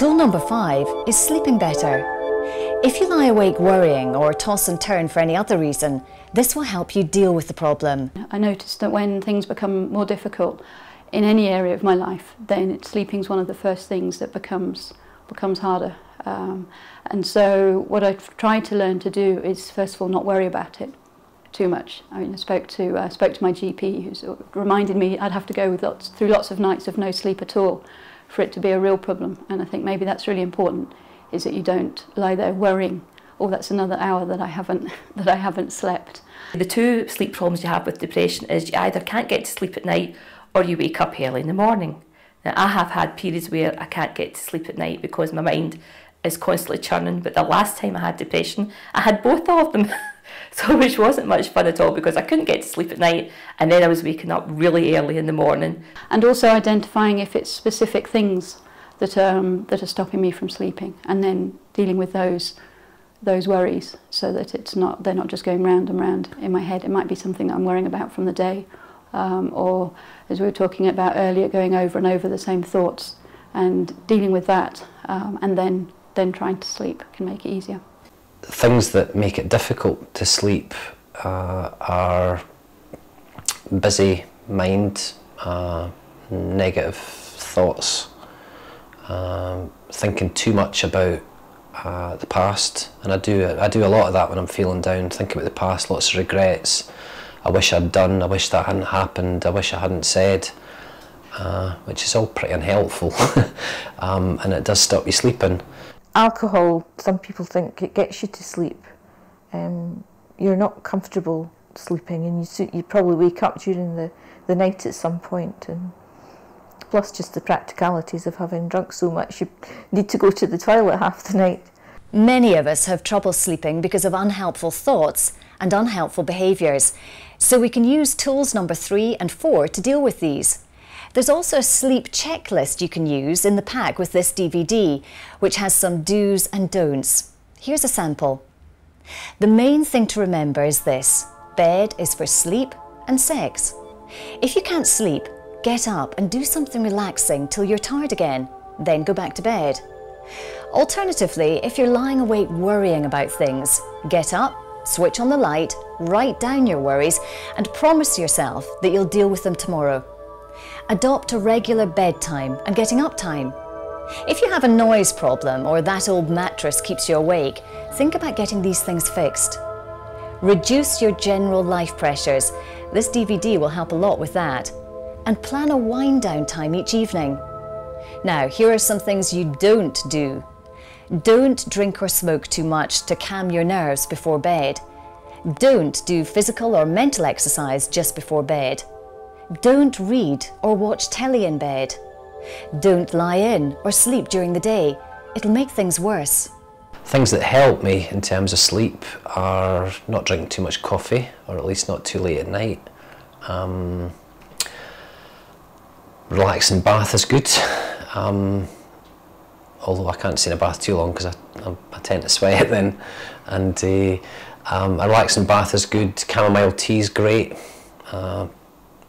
Tool number 5 is sleeping better. If you lie awake worrying or toss and turn for any other reason, this will help you deal with the problem. I noticed that when things become more difficult in any area of my life, then sleeping is one of the first things that becomes harder. And so what I've tried to learn to do is, first of all, not worry about it too much. I mean, I spoke to my GP, who reminded me I'd have to go through lots of nights of no sleep at all for it to be a real problem. And I think maybe that's really important, is that you don't lie there worrying, oh, that's another hour that I haven't slept. The two sleep problems you have with depression is you either can't get to sleep at night or you wake up early in the morning. Now, I have had periods where I can't get to sleep at night because my mind is constantly churning, but the last time I had depression, I had both of them. So, which wasn't much fun at all, because I couldn't get to sleep at night and then I was waking up really early in the morning. And also identifying if it's specific things that are stopping me from sleeping, and then dealing with those worries, so that they're not just going round and round in my head. It might be something that I'm worrying about from the day, or, as we were talking about earlier, going over and over the same thoughts, and dealing with that, and then trying to sleep can make it easier. Things that make it difficult to sleep are busy mind, negative thoughts, thinking too much about the past, and I do a lot of that when I'm feeling down, thinking about the past, lots of regrets. I wish I'd done, I wish that hadn't happened, I wish I hadn't said, which is all pretty unhelpful, and it does stop you sleeping. Alcohol, some people think it gets you to sleep. You're not comfortable sleeping, and you probably wake up during the night at some point, and plus just the practicalities of having drunk so much you need to go to the toilet half the night. Many of us have trouble sleeping because of unhelpful thoughts and unhelpful behaviours, so we can use tools number 3 and 4 to deal with these. There's also a sleep checklist you can use in the pack with this DVD, which has some do's and don'ts. Here's a sample. The main thing to remember is this: bed is for sleep and sex. If you can't sleep, get up and do something relaxing till you're tired again, then go back to bed. Alternatively, if you're lying awake worrying about things, get up, switch on the light, write down your worries, and promise yourself that you'll deal with them tomorrow. Adopt a regular bedtime and getting up time. If you have a noise problem or that old mattress keeps you awake, think about getting these things fixed. Reduce your general life pressures. This DVD will help a lot with that. And plan a wind down time each evening. Now, here are some things you don't do. Don't drink or smoke too much to calm your nerves before bed. Don't do physical or mental exercise just before bed. Don't read or watch telly in bed. Don't lie in or sleep during the day. It'll make things worse. Things that help me in terms of sleep are not drinking too much coffee, or at least not too late at night. Relaxing bath is good, although I can't stay in a bath too long because I tend to sweat then. And a relaxing bath is good. Chamomile tea is great.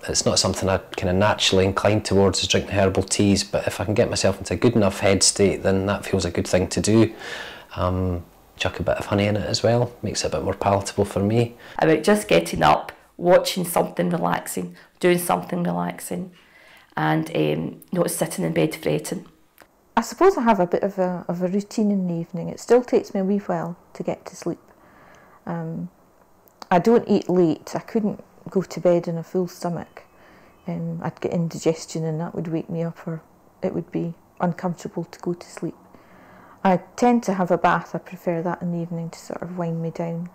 It's not something I kind of naturally incline towards, is drinking herbal teas, but if I can get myself into a good enough head state, then that feels a good thing to do. Chuck a bit of honey in it as well, makes it a bit more palatable for me. About just getting up, watching something relaxing, doing something relaxing, and not sitting in bed fretting. I suppose I have a bit of a routine in the evening. It still takes me a wee while to get to sleep. I don't eat late. I couldn't go to bed on a full stomach. I'd get indigestion and that would wake me up, or it would be uncomfortable to go to sleep. I tend to have a bath. I prefer that in the evening to sort of wind me down.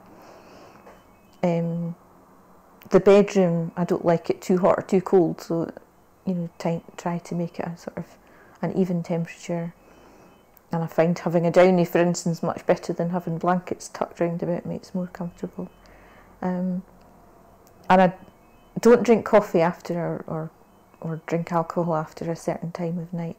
The bedroom, I don't like it too hot or too cold, so try to make it a sort of an even temperature. And I find having a downy, for instance, much better than having blankets tucked round about me. It's more comfortable. And I don't drink coffee after or drink alcohol after a certain time of night.